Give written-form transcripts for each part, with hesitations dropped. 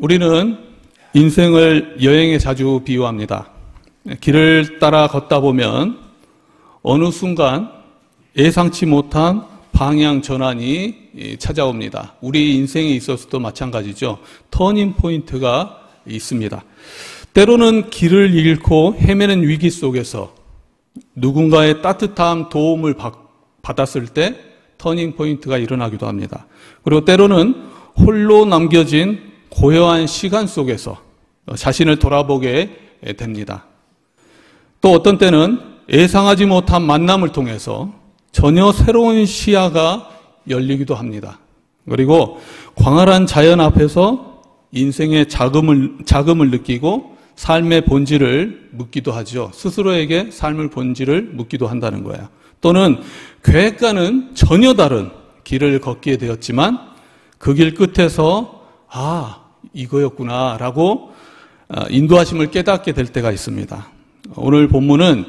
우리는 인생을 여행에 자주 비유합니다. 길을 따라 걷다 보면 어느 순간 예상치 못한 방향 전환이 찾아옵니다. 우리 인생에 있어서도 마찬가지죠. 터닝 포인트가 있습니다. 때로는 길을 잃고 헤매는 위기 속에서 누군가의 따뜻한 도움을 받았을 때 터닝 포인트가 일어나기도 합니다. 그리고 때로는 홀로 남겨진 고요한 시간 속에서 자신을 돌아보게 됩니다. 또 어떤 때는 예상하지 못한 만남을 통해서 전혀 새로운 시야가 열리기도 합니다. 그리고 광활한 자연 앞에서 인생의 자금을 느끼고 삶의 본질을 묻기도 하죠. 스스로에게 삶의 본질을 묻기도 한다는 거예요. 또는 계획과는 전혀 다른 길을 걷게 되었지만 그 길 끝에서 이거였구나 라고 인도하심을 깨닫게 될 때가 있습니다. 오늘 본문은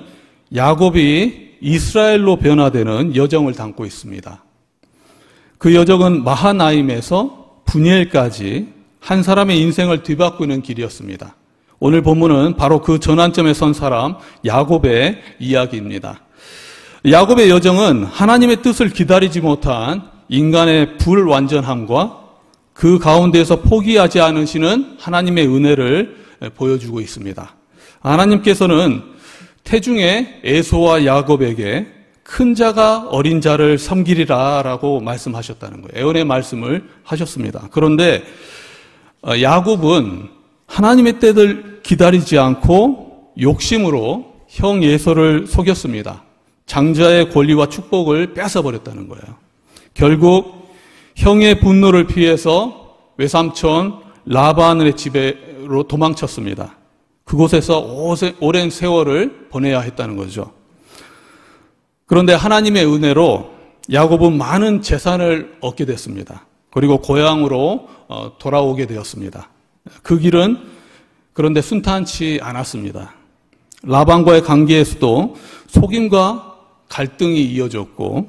야곱이 이스라엘로 변화되는 여정을 담고 있습니다. 그 여정은 마하나임에서 분이엘까지 한 사람의 인생을 뒤바꾸는 길이었습니다. 오늘 본문은 바로 그 전환점에 선 사람 야곱의 이야기입니다. 야곱의 여정은 하나님의 뜻을 기다리지 못한 인간의 불완전함과 그 가운데에서 포기하지 않으시는 하나님의 은혜를 보여주고 있습니다. 하나님께서는 태중에 에서와 야곱에게 큰 자가 어린 자를 섬기리라 라고 말씀하셨다는 거예요. 애언의 말씀을 하셨습니다. 그런데 야곱은 하나님의 때를 기다리지 않고 욕심으로 형 에서를 속였습니다. 장자의 권리와 축복을 뺏어버렸다는 거예요. 결국 형의 분노를 피해서 외삼촌 라반의 집으로 도망쳤습니다. 그곳에서 오랜 세월을 보내야 했다는 거죠. 그런데 하나님의 은혜로 야곱은 많은 재산을 얻게 됐습니다. 그리고 고향으로 돌아오게 되었습니다. 그 길은 그런데 순탄치 않았습니다. 라반과의 관계에서도 속임과 갈등이 이어졌고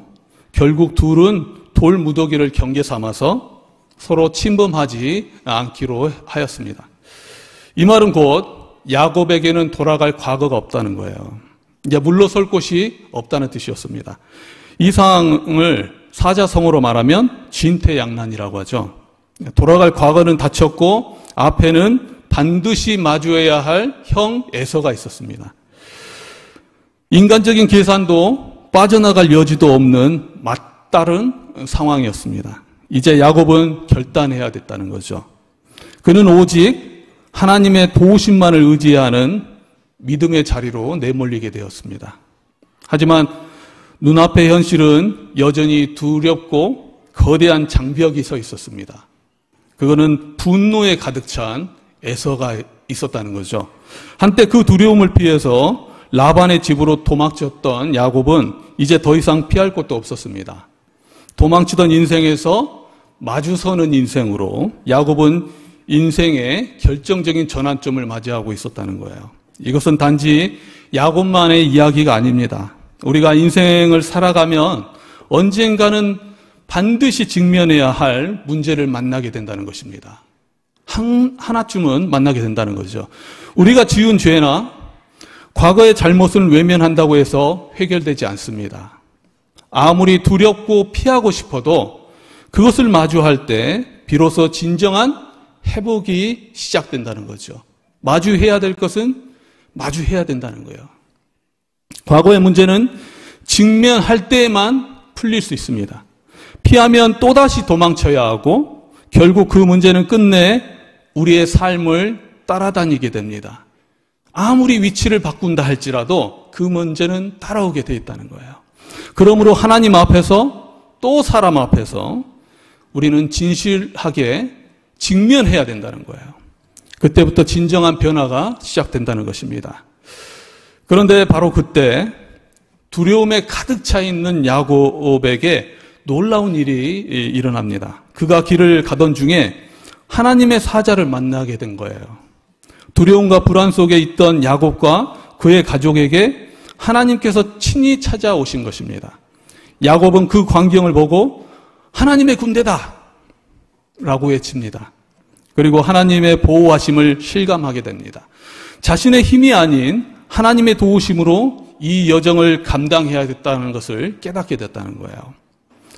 결국 둘은 돌 무더기를 경계 삼아서 서로 침범하지 않기로 하였습니다. 이 말은 곧 야곱에게는 돌아갈 과거가 없다는 거예요. 이제 물러설 곳이 없다는 뜻이었습니다. 이 상황을 사자성어로 말하면 진퇴양난이라고 하죠. 돌아갈 과거는 닫혔고 앞에는 반드시 마주해야 할 형 에서가 있었습니다. 인간적인 계산도 빠져나갈 여지도 없는 맞다른 상황이었습니다. 이제 야곱은 결단해야 됐다는 거죠. 그는 오직 하나님의 도우심만을 의지하는 믿음의 자리로 내몰리게 되었습니다. 하지만 눈앞의 현실은 여전히 두렵고 거대한 장벽이 서 있었습니다. 그거는 분노에 가득 찬 에서가 있었다는 거죠. 한때 그 두려움을 피해서 라반의 집으로 도망쳤던 야곱은 이제 더 이상 피할 곳도 없었습니다. 도망치던 인생에서 마주서는 인생으로 야곱은 인생의 결정적인 전환점을 맞이하고 있었다는 거예요. 이것은 단지 야곱만의 이야기가 아닙니다. 우리가 인생을 살아가면 언젠가는 반드시 직면해야 할 문제를 만나게 된다는 것입니다. 하나쯤은 만나게 된다는 거죠. 우리가 지은 죄나 과거의 잘못을 외면한다고 해서 해결되지 않습니다. 아무리 두렵고 피하고 싶어도 그것을 마주할 때 비로소 진정한 회복이 시작된다는 거죠. 마주해야 될 것은 마주해야 된다는 거예요. 과거의 문제는 직면할 때에만 풀릴 수 있습니다. 피하면 또다시 도망쳐야 하고 결국 그 문제는 끝내 우리의 삶을 따라다니게 됩니다. 아무리 위치를 바꾼다 할지라도 그 문제는 따라오게 돼 있다는 거예요. 그러므로 하나님 앞에서 또 사람 앞에서 우리는 진실하게 직면해야 된다는 거예요. 그때부터 진정한 변화가 시작된다는 것입니다. 그런데 바로 그때 두려움에 가득 차 있는 야곱에게 놀라운 일이 일어납니다. 그가 길을 가던 중에 하나님의 사자를 만나게 된 거예요. 두려움과 불안 속에 있던 야곱과 그의 가족에게 하나님께서 친히 찾아오신 것입니다. 야곱은 그 광경을 보고 하나님의 군대다! 라고 외칩니다. 그리고 하나님의 보호하심을 실감하게 됩니다. 자신의 힘이 아닌 하나님의 도우심으로 이 여정을 감당해야 됐다는 것을 깨닫게 됐다는 거예요.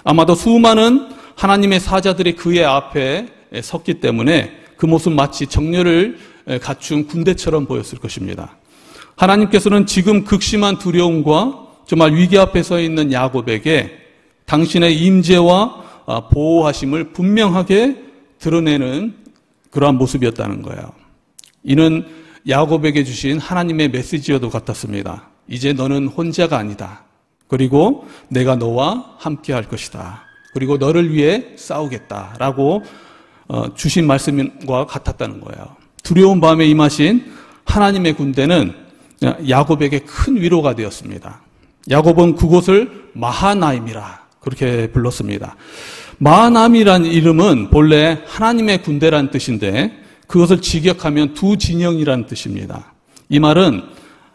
아마도 수많은 하나님의 사자들이 그의 앞에 섰기 때문에 그 모습 마치 정렬을 갖춘 군대처럼 보였을 것입니다. 하나님께서는 지금 극심한 두려움과 정말 위기 앞에 서 있는 야곱에게 당신의 임재와 보호하심을 분명하게 드러내는 그러한 모습이었다는 거예요. 이는 야곱에게 주신 하나님의 메시지와도 같았습니다. 이제 너는 혼자가 아니다. 그리고 내가 너와 함께 할 것이다. 그리고 너를 위해 싸우겠다라고 주신 말씀과 같았다는 거예요. 두려운 밤에 임하신 하나님의 군대는 야곱에게 큰 위로가 되었습니다. 야곱은 그곳을 마하나임이라 그렇게 불렀습니다. 마하나임이란 이름은 본래 하나님의 군대란 뜻인데 그것을 직역하면 두 진영이라는 뜻입니다. 이 말은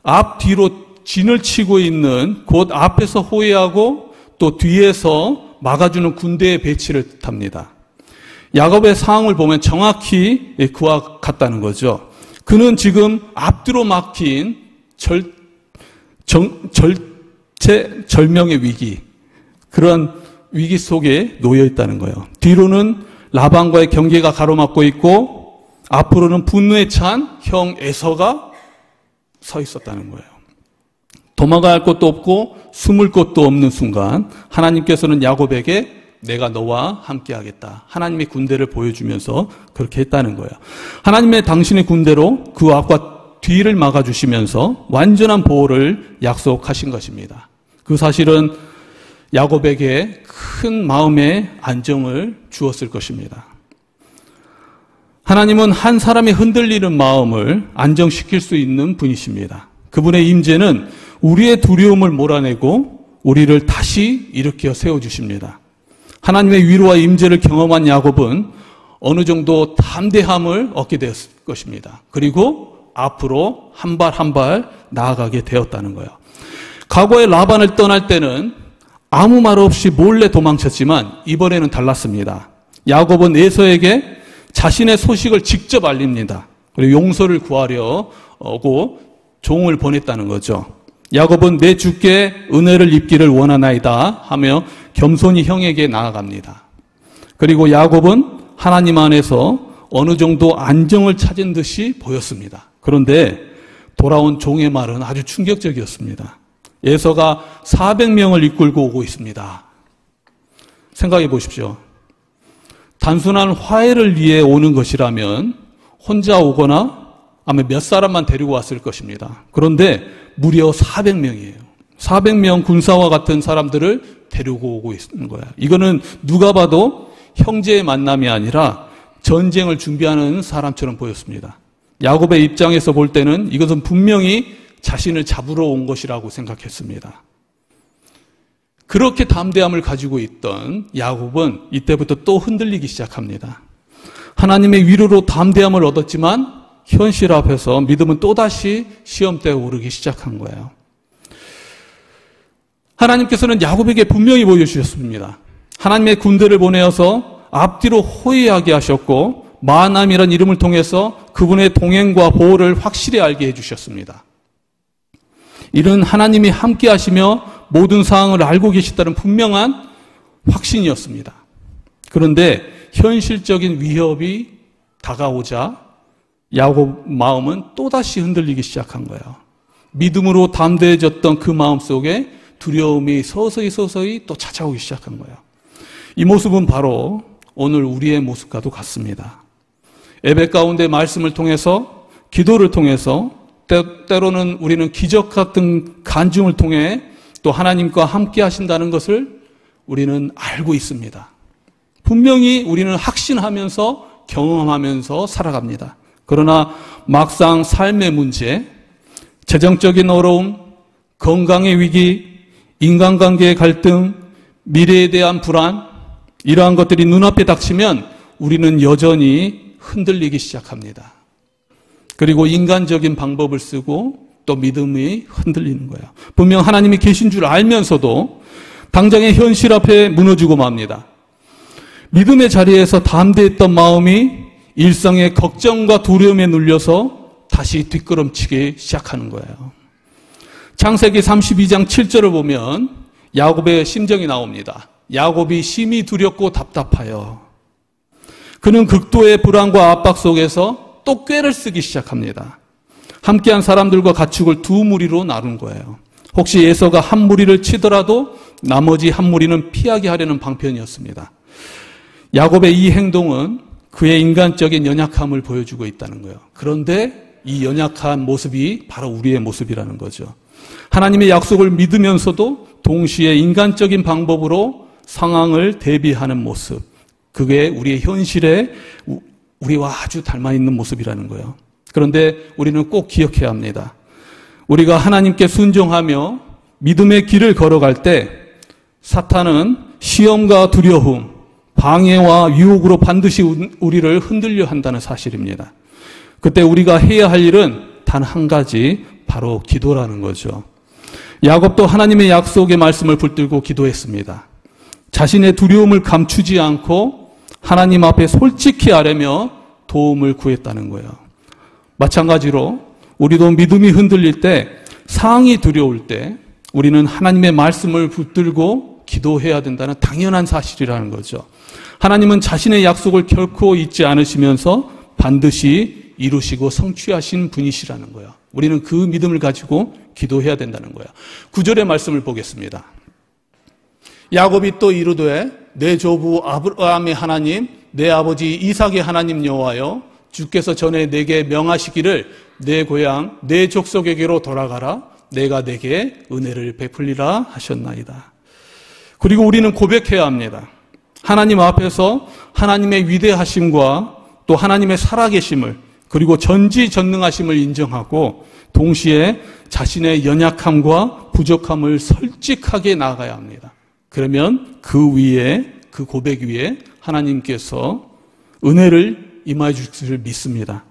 앞뒤로 진을 치고 있는 곧 앞에서 호위하고 또 뒤에서 막아주는 군대의 배치를 뜻합니다. 야곱의 상황을 보면 정확히 그와 같다는 거죠. 그는 지금 앞뒤로 막힌 절명의 위기, 그런 위기 속에 놓여 있다는 거예요. 뒤로는 라반과의 경계가 가로막고 있고 앞으로는 분노에 찬 형 에서가 서 있었다는 거예요. 도망갈 곳도 없고 숨을 곳도 없는 순간 하나님께서는 야곱에게 내가 너와 함께하겠다. 하나님의 군대를 보여주면서 그렇게 했다는 거예요. 하나님의 당신의 군대로 그 앞과 뒤를 막아주시면서 완전한 보호를 약속하신 것입니다. 그 사실은 야곱에게 큰 마음의 안정을 주었을 것입니다. 하나님은 한 사람의 흔들리는 마음을 안정시킬 수 있는 분이십니다. 그분의 임재는 우리의 두려움을 몰아내고 우리를 다시 일으켜 세워주십니다. 하나님의 위로와 임재를 경험한 야곱은 어느 정도 담대함을 얻게 되었을 것입니다. 그리고 앞으로 한 발 한 발 나아가게 되었다는 거예요. 과거에 라반을 떠날 때는 아무 말 없이 몰래 도망쳤지만 이번에는 달랐습니다. 야곱은 에서에게 자신의 소식을 직접 알립니다. 그리고 용서를 구하려 오고 종을 보냈다는 거죠. 야곱은 내 주께 은혜를 입기를 원하나이다 하며 겸손히 형에게 나아갑니다. 그리고 야곱은 하나님 안에서 어느 정도 안정을 찾은 듯이 보였습니다. 그런데 돌아온 종의 말은 아주 충격적이었습니다. 에서가 400명을 이끌고 오고 있습니다. 생각해 보십시오. 단순한 화해를 위해 오는 것이라면 혼자 오거나 아마 몇 사람만 데리고 왔을 것입니다. 그런데 무려 400명이에요. 400명 군사와 같은 사람들을 데리고 오고 있는 거야. 이거는 누가 봐도 형제의 만남이 아니라 전쟁을 준비하는 사람처럼 보였습니다. 야곱의 입장에서 볼 때는 이것은 분명히 자신을 잡으러 온 것이라고 생각했습니다. 그렇게 담대함을 가지고 있던 야곱은 이때부터 또 흔들리기 시작합니다. 하나님의 위로로 담대함을 얻었지만 현실 앞에서 믿음은 또다시 시험대에 오르기 시작한 거예요. 하나님께서는 야곱에게 분명히 보여주셨습니다. 하나님의 군대를 보내어서 앞뒤로 호위하게 하셨고 마하나임이라는 이름을 통해서 그분의 동행과 보호를 확실히 알게 해주셨습니다. 이는 하나님이 함께 하시며 모든 상황을 알고 계시다는 분명한 확신이었습니다. 그런데 현실적인 위협이 다가오자 야곱 마음은 또다시 흔들리기 시작한 거예요. 믿음으로 담대해졌던 그 마음 속에 두려움이 서서히 또 찾아오기 시작한 거예요. 이 모습은 바로 오늘 우리의 모습과도 같습니다. 예배 가운데 말씀을 통해서 기도를 통해서 때로는 우리는 기적 같은 간증을 통해 또 하나님과 함께 하신다는 것을 우리는 알고 있습니다. 분명히 우리는 확신하면서 경험하면서 살아갑니다. 그러나 막상 삶의 문제, 재정적인 어려움, 건강의 위기, 인간관계의 갈등, 미래에 대한 불안, 이러한 것들이 눈앞에 닥치면 우리는 여전히 흔들리기 시작합니다. 그리고 인간적인 방법을 쓰고 또 믿음이 흔들리는 거예요. 분명 하나님이 계신 줄 알면서도 당장의 현실 앞에 무너지고 맙니다. 믿음의 자리에서 담대했던 마음이 일상의 걱정과 두려움에 눌려서 다시 뒷걸음치기 시작하는 거예요. 창세기 32장 7절을 보면 야곱의 심정이 나옵니다. 야곱이 심히 두렵고 답답하여 그는 극도의 불안과 압박 속에서 또 꾀를 쓰기 시작합니다. 함께한 사람들과 가축을 두 무리로 나눈 거예요. 혹시 에서가 한 무리를 치더라도 나머지 한 무리는 피하게 하려는 방편이었습니다. 야곱의 이 행동은 그의 인간적인 연약함을 보여주고 있다는 거예요. 그런데 이 연약한 모습이 바로 우리의 모습이라는 거죠. 하나님의 약속을 믿으면서도 동시에 인간적인 방법으로 상황을 대비하는 모습. 그게 우리의 현실에 우리와 아주 닮아 있는 모습이라는 거예요. 그런데 우리는 꼭 기억해야 합니다. 우리가 하나님께 순종하며 믿음의 길을 걸어갈 때 사탄은 시험과 두려움, 방해와 유혹으로 반드시 우리를 흔들려 한다는 사실입니다. 그때 우리가 해야 할 일은 단 한 가지, 바로 기도라는 거죠. 야곱도 하나님의 약속의 말씀을 붙들고 기도했습니다. 자신의 두려움을 감추지 않고 하나님 앞에 솔직히 아뢰며 도움을 구했다는 거예요. 마찬가지로 우리도 믿음이 흔들릴 때, 상황이 두려울 때 우리는 하나님의 말씀을 붙들고 기도해야 된다는 당연한 사실이라는 거죠. 하나님은 자신의 약속을 결코 잊지 않으시면서 반드시 이루시고 성취하신 분이시라는 거예요. 우리는 그 믿음을 가지고 기도해야 된다는 거예요. 9절의 말씀을 보겠습니다. 야곱이 또 이르되 내 조부 아브라함의 하나님, 내 아버지 이삭의 하나님 여호와여, 주께서 전에 내게 명하시기를 내 고향 내 족속에게로 돌아가라, 내가 내게 은혜를 베풀리라 하셨나이다. 그리고 우리는 고백해야 합니다. 하나님 앞에서 하나님의 위대하심과 또 하나님의 살아계심을, 그리고 전지전능하심을 인정하고 동시에 자신의 연약함과 부족함을 솔직하게 나아가야 합니다. 그러면 그 위에, 그 고백 위에 하나님께서 은혜를 임하여 주실 줄 믿습니다.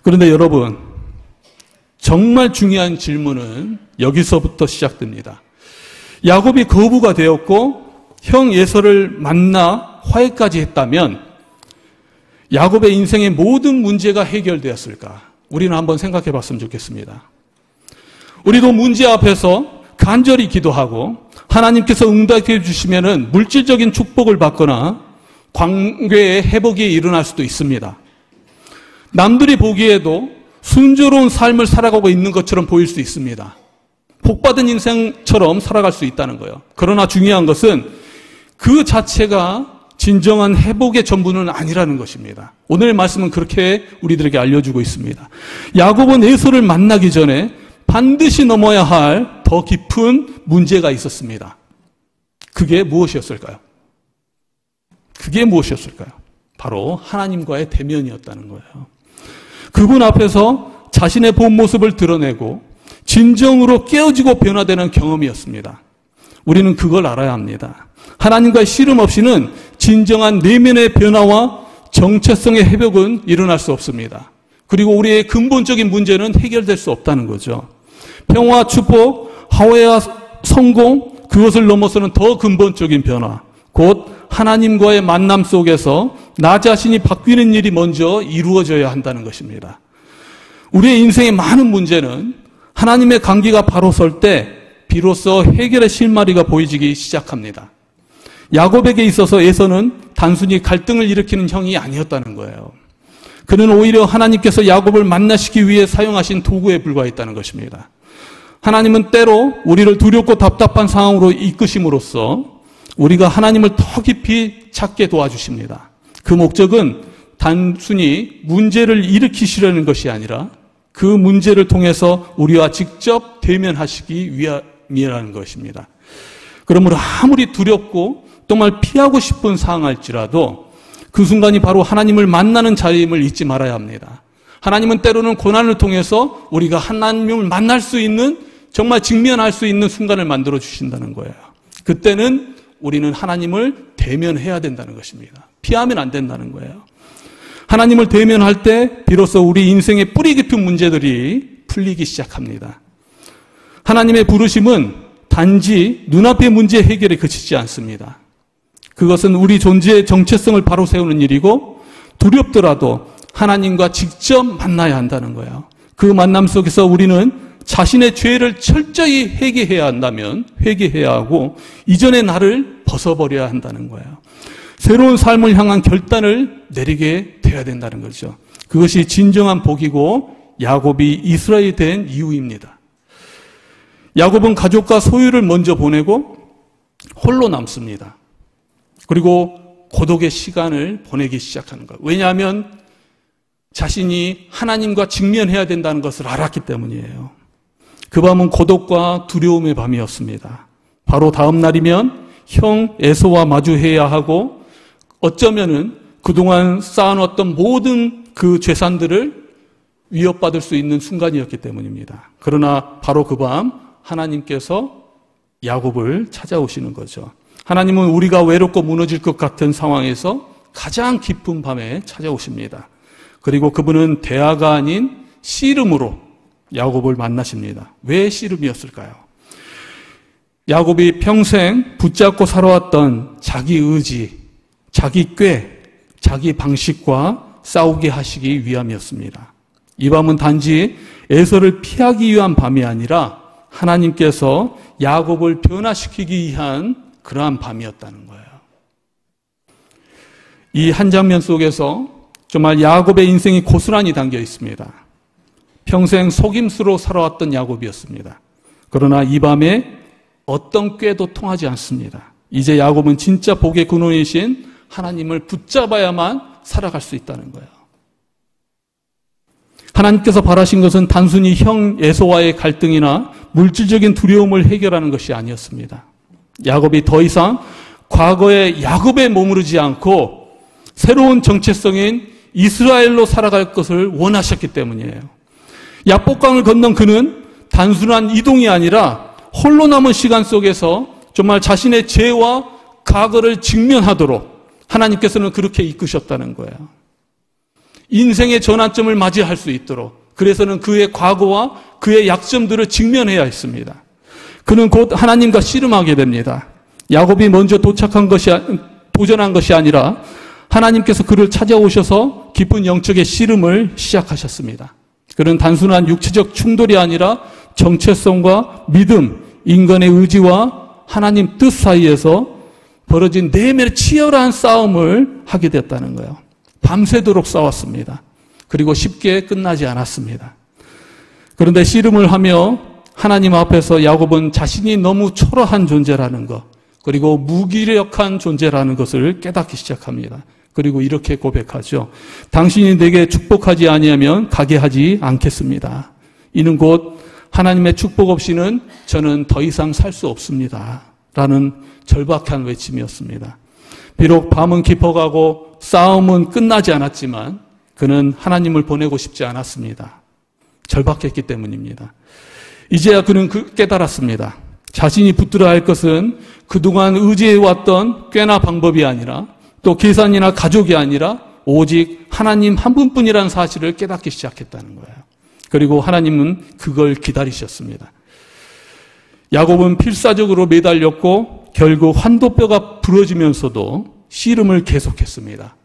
그런데 여러분, 정말 중요한 질문은 여기서부터 시작됩니다. 야곱이 거부가 되었고 형 에서를 만나 화해까지 했다면 야곱의 인생의 모든 문제가 해결되었을까? 우리는 한번 생각해 봤으면 좋겠습니다. 우리도 문제 앞에서 간절히 기도하고 하나님께서 응답해 주시면은 물질적인 축복을 받거나 관계의 회복이 일어날 수도 있습니다. 남들이 보기에도 순조로운 삶을 살아가고 있는 것처럼 보일 수 있습니다. 복받은 인생처럼 살아갈 수 있다는 거예요. 그러나 중요한 것은 그 자체가 진정한 회복의 전부는 아니라는 것입니다. 오늘 말씀은 그렇게 우리들에게 알려주고 있습니다. 야곱은 에서를 만나기 전에 반드시 넘어야 할 더 깊은 문제가 있었습니다. 그게 무엇이었을까요? 그게 무엇이었을까요? 바로 하나님과의 대면이었다는 거예요. 그분 앞에서 자신의 본 모습을 드러내고 진정으로 깨어지고 변화되는 경험이었습니다. 우리는 그걸 알아야 합니다. 하나님과의 씨름 없이는 진정한 내면의 변화와 정체성의 회복은 일어날 수 없습니다. 그리고 우리의 근본적인 문제는 해결될 수 없다는 거죠. 평화, 축복, 화해와 성공, 그것을 넘어서는 더 근본적인 변화, 곧 하나님과의 만남 속에서 나 자신이 바뀌는 일이 먼저 이루어져야 한다는 것입니다. 우리의 인생의 많은 문제는 하나님의 관계가 바로 설 때 비로소 해결의 실마리가 보이기 시작합니다. 야곱에게 있어서 에서는 단순히 갈등을 일으키는 형이 아니었다는 거예요. 그는 오히려 하나님께서 야곱을 만나시기 위해 사용하신 도구에 불과했다는 것입니다. 하나님은 때로 우리를 두렵고 답답한 상황으로 이끄심으로써 우리가 하나님을 더 깊이 찾게 도와주십니다. 그 목적은 단순히 문제를 일으키시려는 것이 아니라 그 문제를 통해서 우리와 직접 대면하시기 위함이라는 것입니다. 그러므로 아무리 두렵고 정말 피하고 싶은 상황일지라도 그 순간이 바로 하나님을 만나는 자리임을 잊지 말아야 합니다. 하나님은 때로는 고난을 통해서 우리가 하나님을 만날 수 있는, 정말 직면할 수 있는 순간을 만들어 주신다는 거예요. 그때는 우리는 하나님을 대면해야 된다는 것입니다. 피하면 안 된다는 거예요. 하나님을 대면할 때 비로소 우리 인생의 뿌리 깊은 문제들이 풀리기 시작합니다. 하나님의 부르심은 단지 눈앞의 문제 해결에 그치지 않습니다. 그것은 우리 존재의 정체성을 바로 세우는 일이고 두렵더라도 하나님과 직접 만나야 한다는 거예요. 그 만남 속에서 우리는 자신의 죄를 철저히 회개해야 한다면 회개해야 하고 이전의 나를 벗어버려야 한다는 거예요. 새로운 삶을 향한 결단을 내리게 돼야 된다는 거죠. 그것이 진정한 복이고 야곱이 이스라엘이 된 이유입니다. 야곱은 가족과 소유를 먼저 보내고 홀로 남습니다. 그리고 고독의 시간을 보내기 시작하는 거예요. 왜냐하면 자신이 하나님과 직면해야 된다는 것을 알았기 때문이에요. 그 밤은 고독과 두려움의 밤이었습니다. 바로 다음 날이면 형 에서와 마주해야 하고 어쩌면은 그동안 쌓아놓았던 모든 그 재산들을 위협받을 수 있는 순간이었기 때문입니다. 그러나 바로 그 밤 하나님께서 야곱을 찾아오시는 거죠. 하나님은 우리가 외롭고 무너질 것 같은 상황에서 가장 깊은 밤에 찾아오십니다. 그리고 그분은 대화가 아닌 씨름으로 야곱을 만나십니다. 왜 씨름이었을까요? 야곱이 평생 붙잡고 살아왔던 자기 의지, 자기 꾀, 자기 방식과 싸우게 하시기 위함이었습니다. 이 밤은 단지 에서를 피하기 위한 밤이 아니라 하나님께서 야곱을 변화시키기 위한 그러한 밤이었다는 거예요. 이 한 장면 속에서 정말 야곱의 인생이 고스란히 담겨 있습니다. 평생 속임수로 살아왔던 야곱이었습니다. 그러나 이 밤에 어떤 꾀도 통하지 않습니다. 이제 야곱은 진짜 복의 근원이신 하나님을 붙잡아야만 살아갈 수 있다는 거예요. 하나님께서 바라신 것은 단순히 형 에서와의 갈등이나 물질적인 두려움을 해결하는 것이 아니었습니다. 야곱이 더 이상 과거의 야곱에 머무르지 않고 새로운 정체성인 이스라엘로 살아갈 것을 원하셨기 때문이에요. 야복강을 건넌 그는 단순한 이동이 아니라 홀로 남은 시간 속에서 정말 자신의 죄와 과거를 직면하도록 하나님께서는 그렇게 이끄셨다는 거예요. 인생의 전환점을 맞이할 수 있도록. 그래서는 그의 과거와 그의 약점들을 직면해야 했습니다. 그는 곧 하나님과 씨름하게 됩니다. 야곱이 먼저 도전한 것이 아니라 하나님께서 그를 찾아오셔서 깊은 영적의 씨름을 시작하셨습니다. 그는 단순한 육체적 충돌이 아니라 정체성과 믿음, 인간의 의지와 하나님 뜻 사이에서 벌어진 내면의 치열한 싸움을 하게 됐다는 거예요. 밤새도록 싸웠습니다. 그리고 쉽게 끝나지 않았습니다. 그런데 씨름을 하며 하나님 앞에서 야곱은 자신이 너무 초라한 존재라는 것, 그리고 무기력한 존재라는 것을 깨닫기 시작합니다. 그리고 이렇게 고백하죠. 당신이 내게 축복하지 아니하면 가게 하지 않겠습니다. 이는 곧 하나님의 축복 없이는 저는 더 이상 살 수 없습니다. 라는 절박한 외침이었습니다. 비록 밤은 깊어가고 싸움은 끝나지 않았지만 그는 하나님을 보내고 싶지 않았습니다. 절박했기 때문입니다. 이제야 그는 깨달았습니다. 자신이 붙들어야 할 것은 그동안 의지해왔던 꾀나 방법이 아니라 또 계산이나 가족이 아니라 오직 하나님 한 분뿐이라는 사실을 깨닫기 시작했다는 거예요. 그리고 하나님은 그걸 기다리셨습니다. 야곱은 필사적으로 매달렸고 결국 환도뼈가 부러지면서도 씨름을 계속했습니다.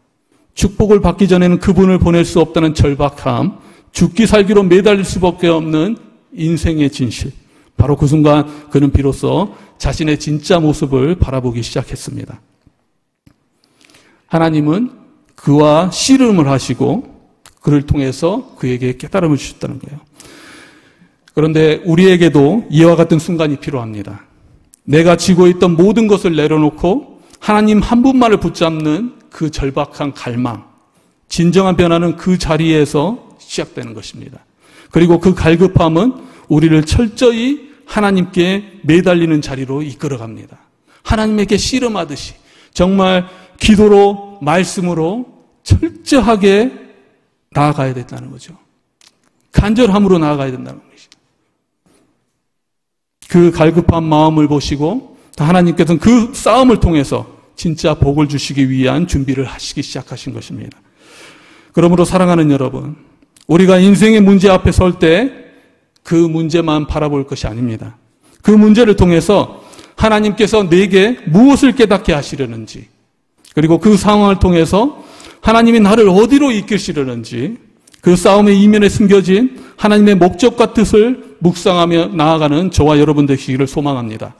축복을 받기 전에는 그분을 보낼 수 없다는 절박함, 죽기 살기로 매달릴 수밖에 없는 인생의 진실. 바로 그 순간 그는 비로소 자신의 진짜 모습을 바라보기 시작했습니다. 하나님은 그와 씨름을 하시고 그를 통해서 그에게 깨달음을 주셨다는 거예요. 그런데 우리에게도 이와 같은 순간이 필요합니다. 내가 지고 있던 모든 것을 내려놓고 하나님 한 분만을 붙잡는 그 절박한 갈망, 진정한 변화는 그 자리에서 시작되는 것입니다. 그리고 그 갈급함은 우리를 철저히 하나님께 매달리는 자리로 이끌어갑니다. 하나님에게 씨름하듯이 정말 기도로 말씀으로 철저하게 나아가야 된다는 거죠. 간절함으로 나아가야 된다는 것이죠. 그 갈급한 마음을 보시고 하나님께서는 그 싸움을 통해서 진짜 복을 주시기 위한 준비를 하시기 시작하신 것입니다. 그러므로 사랑하는 여러분, 우리가 인생의 문제 앞에 설 때 그 문제만 바라볼 것이 아닙니다. 그 문제를 통해서 하나님께서 내게 무엇을 깨닫게 하시려는지, 그리고 그 상황을 통해서 하나님이 나를 어디로 이끄시려는지 그 싸움의 이면에 숨겨진 하나님의 목적과 뜻을 묵상하며 나아가는 저와 여러분 되시기를 소망합니다.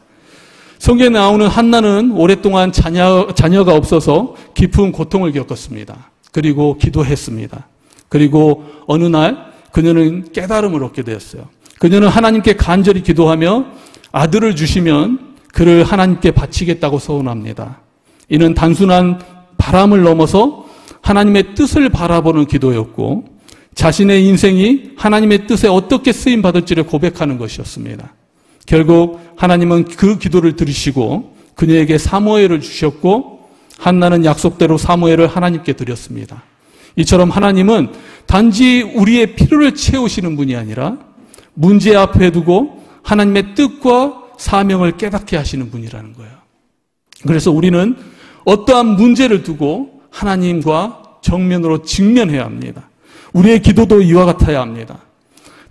성경에 나오는 한나는 오랫동안 자녀가 없어서 깊은 고통을 겪었습니다. 그리고 기도했습니다. 그리고 어느 날 그녀는 깨달음을 얻게 되었어요. 그녀는 하나님께 간절히 기도하며 아들을 주시면 그를 하나님께 바치겠다고 서원합니다. 이는 단순한 바람을 넘어서 하나님의 뜻을 바라보는 기도였고 자신의 인생이 하나님의 뜻에 어떻게 쓰임받을지를 고백하는 것이었습니다. 결국 하나님은 그 기도를 들으시고 그녀에게 사무엘을 주셨고 한나는 약속대로 사무엘을 하나님께 드렸습니다. 이처럼 하나님은 단지 우리의 필요를 채우시는 분이 아니라 문제 앞에 두고 하나님의 뜻과 사명을 깨닫게 하시는 분이라는 거예요. 그래서 우리는 어떠한 문제를 두고 하나님과 정면으로 직면해야 합니다. 우리의 기도도 이와 같아야 합니다.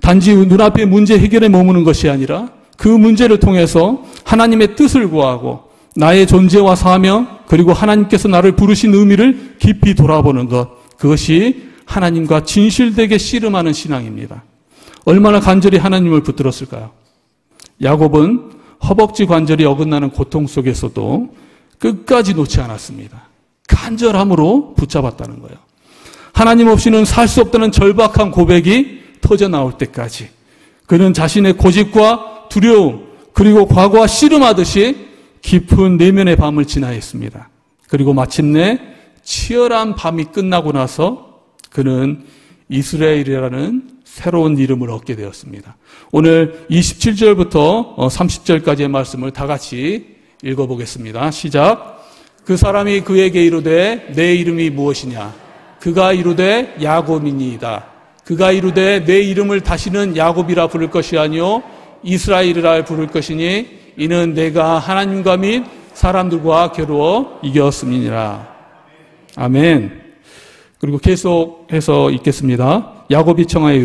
단지 눈앞의 문제 해결에 머무는 것이 아니라 그 문제를 통해서 하나님의 뜻을 구하고 나의 존재와 사명 그리고 하나님께서 나를 부르신 의미를 깊이 돌아보는 것, 그것이 하나님과 진실되게 씨름하는 신앙입니다. 얼마나 간절히 하나님을 붙들었을까요? 야곱은 허벅지 관절이 어긋나는 고통 속에서도 끝까지 놓지 않았습니다. 간절함으로 붙잡았다는 거예요. 하나님 없이는 살 수 없다는 절박한 고백이 터져 나올 때까지 그는 자신의 고집과 두려움 그리고 과거와 씨름하듯이 깊은 내면의 밤을 지나했습니다. 그리고 마침내 치열한 밤이 끝나고 나서 그는 이스라엘이라는 새로운 이름을 얻게 되었습니다. 오늘 27절부터 30절까지의 말씀을 다 같이 읽어보겠습니다. 시작. 그 사람이 그에게 이르되 내 이름이 무엇이냐? 그가 이르되 야곱이니이다. 그가 이르되 내 이름을 다시는 야곱이라 부를 것이 아니요 이스라엘이라 부를 것이니 이는 내가 하나님과 및 사람들과 겨루어 이겼음이니라. 아멘. 그리고 계속해서 읽겠습니다. 야곱이 청하여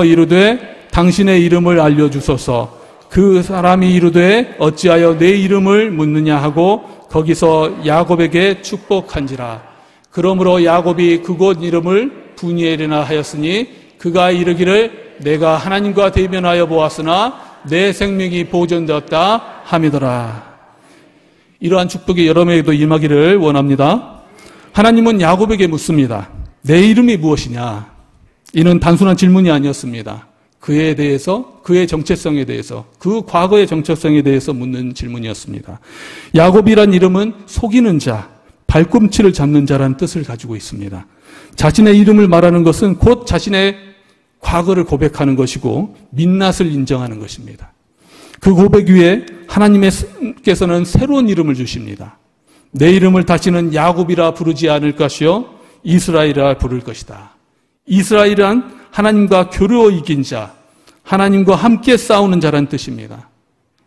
이르되 당신의 이름을 알려주소서. 그 사람이 이르되 어찌하여 내 이름을 묻느냐 하고 거기서 야곱에게 축복한지라. 그러므로 야곱이 그곳 이름을 분이엘이라 하였으니 그가 이르기를 내가 하나님과 대면하여 보았으나 내 생명이 보존되었다 함이더라. 이러한 축복이 여러분에게도 임하기를 원합니다. 하나님은 야곱에게 묻습니다. 내 이름이 무엇이냐? 이는 단순한 질문이 아니었습니다. 그에 대해서, 그의 정체성에 대해서, 그 과거의 정체성에 대해서 묻는 질문이었습니다. 야곱이란 이름은 속이는 자, 발꿈치를 잡는 자라는 뜻을 가지고 있습니다. 자신의 이름을 말하는 것은 곧 자신의 과거를 고백하는 것이고 민낯을 인정하는 것입니다. 그 고백 위에 하나님께서는 새로운 이름을 주십니다. 내 이름을 다시는 야곱이라 부르지 않을 것이요 이스라엘이라 부를 것이다. 이스라엘은 하나님과 겨루어 이긴 자, 하나님과 함께 싸우는 자라는 뜻입니다.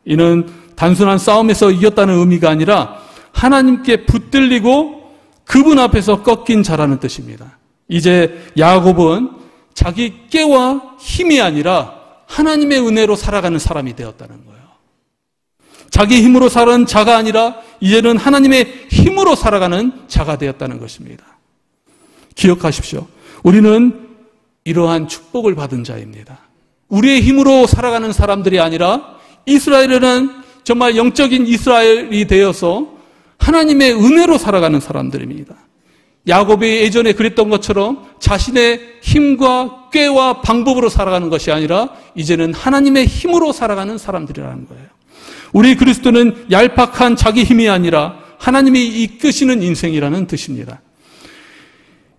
이는 단순한 싸움에서 이겼다는 의미가 아니라 하나님께 붙들리고 그분 앞에서 꺾인 자라는 뜻입니다. 이제 야곱은 자기 깨와 힘이 아니라 하나님의 은혜로 살아가는 사람이 되었다는 거예요. 자기 힘으로 사는 자가 아니라 이제는 하나님의 힘으로 살아가는 자가 되었다는 것입니다. 기억하십시오. 우리는 이러한 축복을 받은 자입니다. 우리의 힘으로 살아가는 사람들이 아니라 이스라엘은 정말 영적인 이스라엘이 되어서 하나님의 은혜로 살아가는 사람들입니다. 야곱이 예전에 그랬던 것처럼 자신의 힘과 꾀와 방법으로 살아가는 것이 아니라 이제는 하나님의 힘으로 살아가는 사람들이라는 거예요. 우리 그리스도는 얄팍한 자기 힘이 아니라 하나님이 이끄시는 인생이라는 뜻입니다.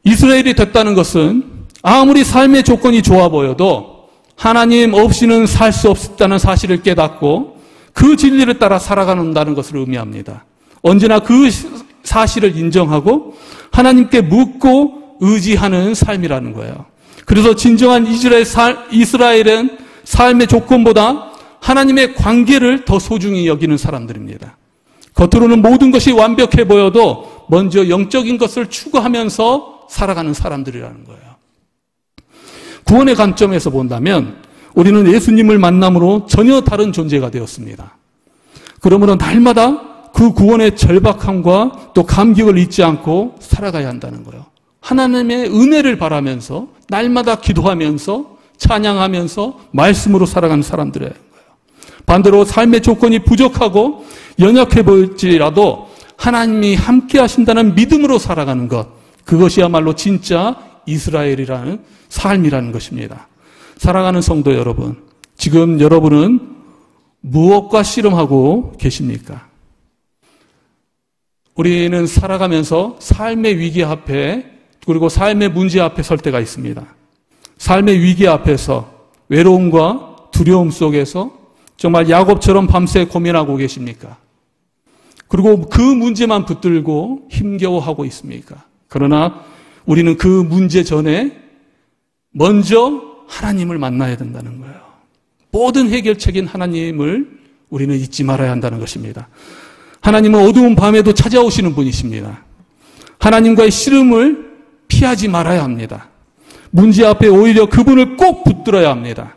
이스라엘이 됐다는 것은 아무리 삶의 조건이 좋아 보여도 하나님 없이는 살 수 없다는 사실을 깨닫고 그 진리를 따라 살아간다는 것을 의미합니다. 언제나 그 사실을 인정하고 하나님께 묻고 의지하는 삶이라는 거예요. 그래서 진정한 이스라엘은 삶의 조건보다 하나님의 관계를 더 소중히 여기는 사람들입니다. 겉으로는 모든 것이 완벽해 보여도 먼저 영적인 것을 추구하면서 살아가는 사람들이라는 거예요. 구원의 관점에서 본다면 우리는 예수님을 만남으로 전혀 다른 존재가 되었습니다. 그러므로 날마다 그 구원의 절박함과 또 감격을 잊지 않고 살아가야 한다는 거예요. 하나님의 은혜를 바라면서 날마다 기도하면서 찬양하면서 말씀으로 살아가는 사람들이에요. 반대로 삶의 조건이 부족하고 연약해 보일지라도 하나님이 함께 하신다는 믿음으로 살아가는 것, 그것이야말로 진짜 이스라엘이라는 삶이라는 것입니다. 사랑하는 성도 여러분, 지금 여러분은 무엇과 씨름하고 계십니까? 우리는 살아가면서 삶의 위기 앞에, 그리고 삶의 문제 앞에 설 때가 있습니다. 삶의 위기 앞에서 외로움과 두려움 속에서 정말 야곱처럼 밤새 고민하고 계십니까? 그리고 그 문제만 붙들고 힘겨워하고 있습니까? 그러나 우리는 그 문제 전에 먼저 하나님을 만나야 된다는 거예요. 모든 해결책인 하나님을 우리는 잊지 말아야 한다는 것입니다. 하나님은 어두운 밤에도 찾아오시는 분이십니다. 하나님과의 씨름을 피하지 말아야 합니다. 문제 앞에 오히려 그분을 꼭 붙들어야 합니다.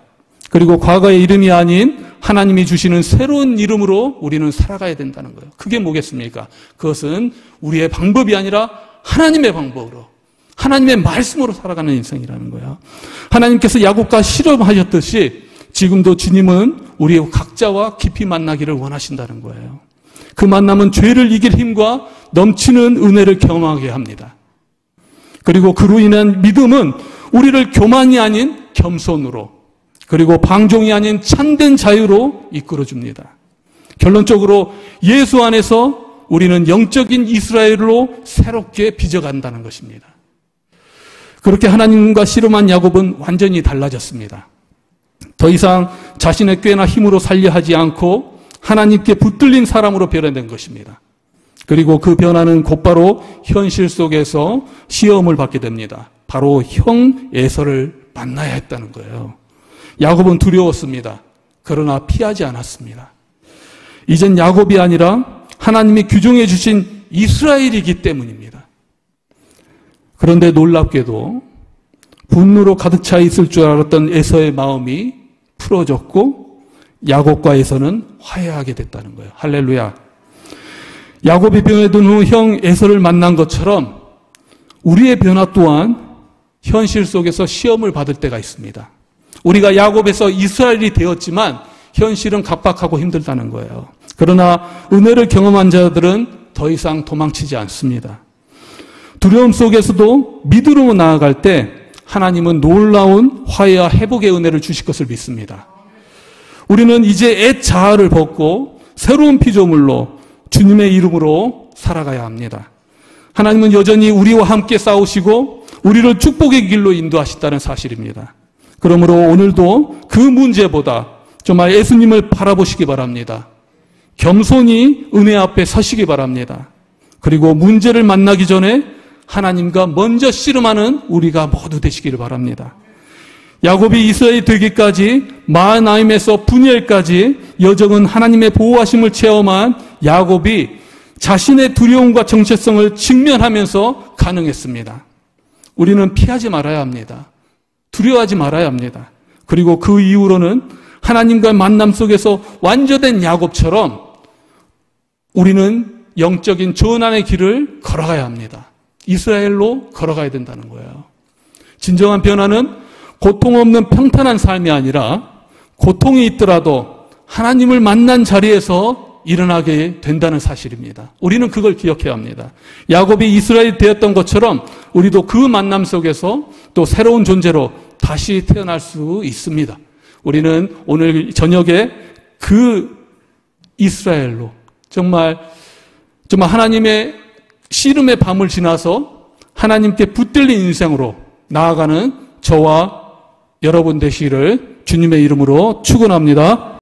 그리고 과거의 이름이 아닌 하나님이 주시는 새로운 이름으로 우리는 살아가야 된다는 거예요. 그게 뭐겠습니까? 그것은 우리의 방법이 아니라 하나님의 방법으로, 하나님의 말씀으로 살아가는 인생이라는 거예요. 하나님께서 야곱과 씨름하셨듯이 지금도 주님은 우리 각자와 깊이 만나기를 원하신다는 거예요. 그 만남은 죄를 이길 힘과 넘치는 은혜를 경험하게 합니다. 그리고 그로 인한 믿음은 우리를 교만이 아닌 겸손으로, 그리고 방종이 아닌 참된 자유로 이끌어줍니다. 결론적으로 예수 안에서 우리는 영적인 이스라엘로 새롭게 빚어간다는 것입니다. 그렇게 하나님과 씨름한 야곱은 완전히 달라졌습니다. 더 이상 자신의 꾀나 힘으로 살려 하지 않고 하나님께 붙들린 사람으로 변화된 것입니다. 그리고 그 변화는 곧바로 현실 속에서 시험을 받게 됩니다. 바로 형 에서를 만나야 했다는 거예요. 야곱은 두려웠습니다. 그러나 피하지 않았습니다. 이젠 야곱이 아니라 하나님이 규정해 주신 이스라엘이기 때문입니다. 그런데 놀랍게도 분노로 가득 차 있을 줄 알았던 에서의 마음이 풀어졌고 야곱과 에서는 화해하게 됐다는 거예요. 할렐루야. 야곱이 변해둔 후 형 에서를 만난 것처럼 우리의 변화 또한 현실 속에서 시험을 받을 때가 있습니다. 우리가 야곱에서 이스라엘이 되었지만 현실은 각박하고 힘들다는 거예요. 그러나 은혜를 경험한 자들은 더 이상 도망치지 않습니다. 두려움 속에서도 믿음으로 나아갈 때 하나님은 놀라운 화해와 회복의 은혜를 주실 것을 믿습니다. 우리는 이제 옛 자아를 벗고 새로운 피조물로 주님의 이름으로 살아가야 합니다. 하나님은 여전히 우리와 함께 싸우시고 우리를 축복의 길로 인도하신다는 사실입니다. 그러므로 오늘도 그 문제보다 정말 예수님을 바라보시기 바랍니다. 겸손히 은혜 앞에 서시기 바랍니다. 그리고 문제를 만나기 전에 하나님과 먼저 씨름하는 우리가 모두 되시기를 바랍니다. 야곱이 이스라엘이 되기까지 마하나임에서 분이엘까지 여정은 하나님의 보호하심을 체험한 야곱이 자신의 두려움과 정체성을 직면하면서 가능했습니다. 우리는 피하지 말아야 합니다. 두려워하지 말아야 합니다. 그리고 그 이후로는 하나님과의 만남 속에서 완전된 야곱처럼 우리는 영적인 전환의 길을 걸어가야 합니다. 이스라엘로 걸어가야 된다는 거예요. 진정한 변화는 고통 없는 평탄한 삶이 아니라 고통이 있더라도 하나님을 만난 자리에서 일어나게 된다는 사실입니다. 우리는 그걸 기억해야 합니다. 야곱이 이스라엘이 되었던 것처럼 우리도 그 만남 속에서 또 새로운 존재로 다시 태어날 수 있습니다. 우리는 오늘 저녁에 그 이스라엘로 정말 하나님의 씨름의 밤을 지나서 하나님께 붙들린 인생으로 나아가는 저와 여러분 되시기를 주님의 이름으로 축원합니다.